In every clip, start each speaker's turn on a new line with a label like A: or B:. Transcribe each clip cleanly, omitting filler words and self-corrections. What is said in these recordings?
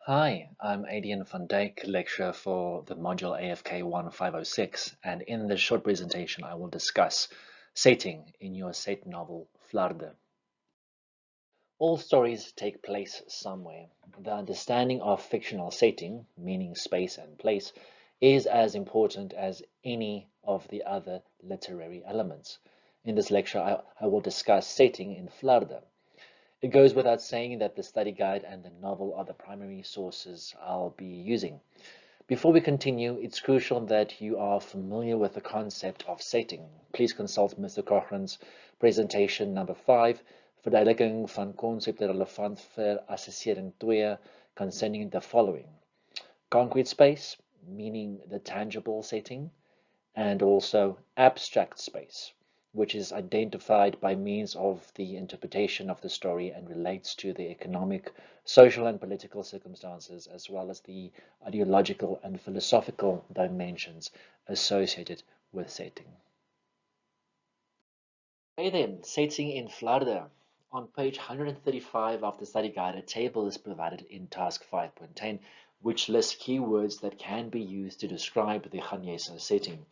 A: Hi, I'm Adrian van Dijk, lecturer for the module AFK1506, and in this short presentation I will discuss setting in your set novel Flarde. All stories take place somewhere. The understanding of fictional setting, meaning space and place, is as important as any of the other literary elements. In this lecture, I will discuss setting in Flarde. It goes without saying that the study guide and the novel are the primary sources I'll be using. Before we continue, it's crucial that you are familiar with the concept of setting. Please consult Mr. Cochrane's presentation number 5, Verduidelijking van concepte relevant vir assessering 2, concerning the following. Concrete space, meaning the tangible setting, and also abstract space, which is identified by means of the interpretation of the story and relates to the economic, social, and political circumstances, as well as the ideological and philosophical dimensions associated with setting. Okay then, setting in Flarde. On page 135 of the study guide, a table is provided in task 5.10, which lists keywords that can be used to describe the Ghanesa setting.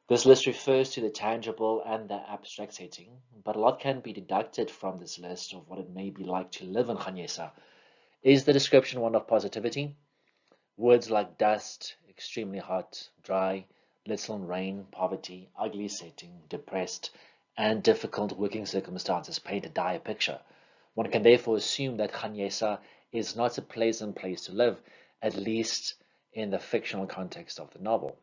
A: This list refers to the tangible and the abstract setting, but a lot can be deducted from this list of what it may be like to live in Ghanesa. Is the description one of positivity? Words like dust, extremely hot, dry, little rain, poverty, ugly setting, depressed, and difficult working circumstances paint a dire picture. One can therefore assume that Ghanesa is not a pleasant place to live, at least in the fictional context of the novel.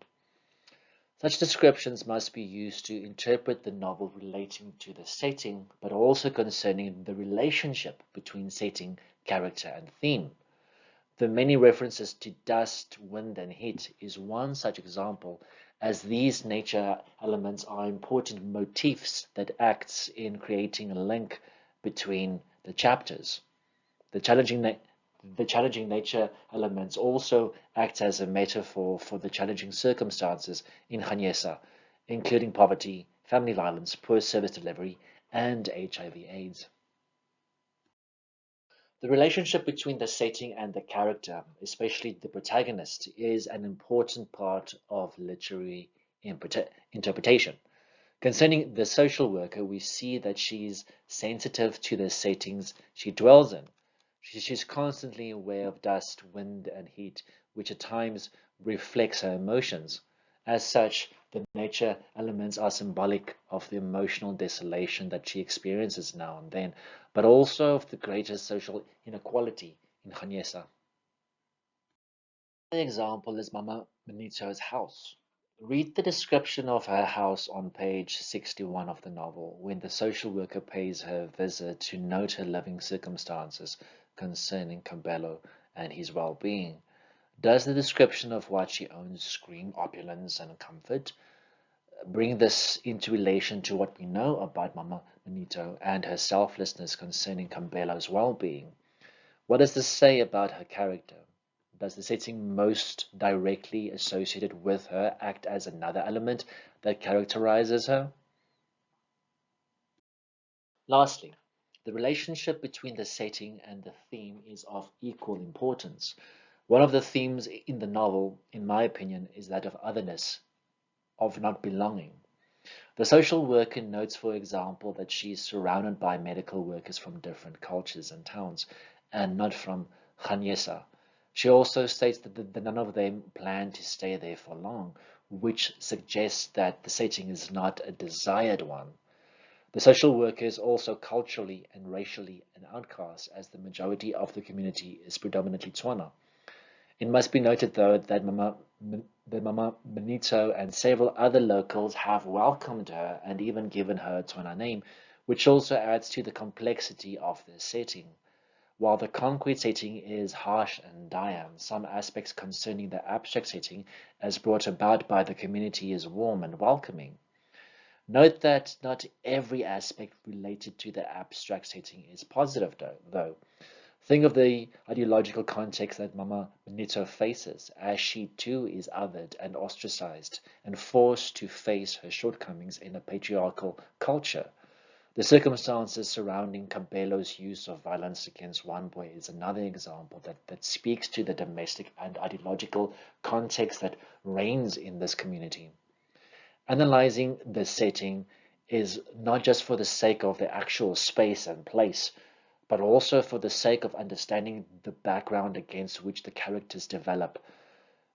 A: Such descriptions must be used to interpret the novel relating to the setting, but also concerning the relationship between setting, character, and theme. The many references to dust, wind, and heat is one such example, as these nature elements are important motifs that acts in creating a link between the chapters. The challenging nature elements also act as a metaphor for the challenging circumstances in Ghanesa, including poverty, family violence, poor service delivery, and HIV/AIDS. The relationship between the setting and the character, especially the protagonist, is an important part of literary interpretation. Concerning the social worker, we see that she's sensitive to the settings she dwells in. She's constantly aware of dust, wind, and heat, which at times reflects her emotions. As such, the nature elements are symbolic of the emotional desolation that she experiences now and then, but also of the greater social inequality in Ghanesa. An example is Mama Benito's house. Read the description of her house on page 61 of the novel, when the social worker pays her a visit to note her living circumstances concerning Cabello and his well-being. Does the description of what she owns scream opulence and comfort? Bring this into relation to what we know about Mama Benito and her selflessness concerning Cabello's well-being. What does this say about her character? Does the setting most directly associated with her act as another element that characterizes her? Lastly, the relationship between the setting and the theme is of equal importance. One of the themes in the novel, in my opinion, is that of otherness, of not belonging. The social worker notes, for example, that she is surrounded by medical workers from different cultures and towns, and not from Ghanesa. She also states that none of them plan to stay there for long, which suggests that the setting is not a desired one. The social worker is also culturally and racially an outcast, as the majority of the community is predominantly Tswana. It must be noted, though, that Mama Benito and several other locals have welcomed her and even given her a Tswana name, which also adds to the complexity of the setting. While the concrete setting is harsh and dire, some aspects concerning the abstract setting, as brought about by the community, is warm and welcoming. Note that not every aspect related to the abstract setting is positive, though. Think of the ideological context that Mama Benito faces, as she too is othered and ostracized and forced to face her shortcomings in a patriarchal culture. The circumstances surrounding Campelo's use of violence against one boy is another example that speaks to the domestic and ideological context that reigns in this community. Analyzing the setting is not just for the sake of the actual space and place, but also for the sake of understanding the background against which the characters develop,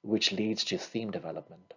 A: which leads to theme development.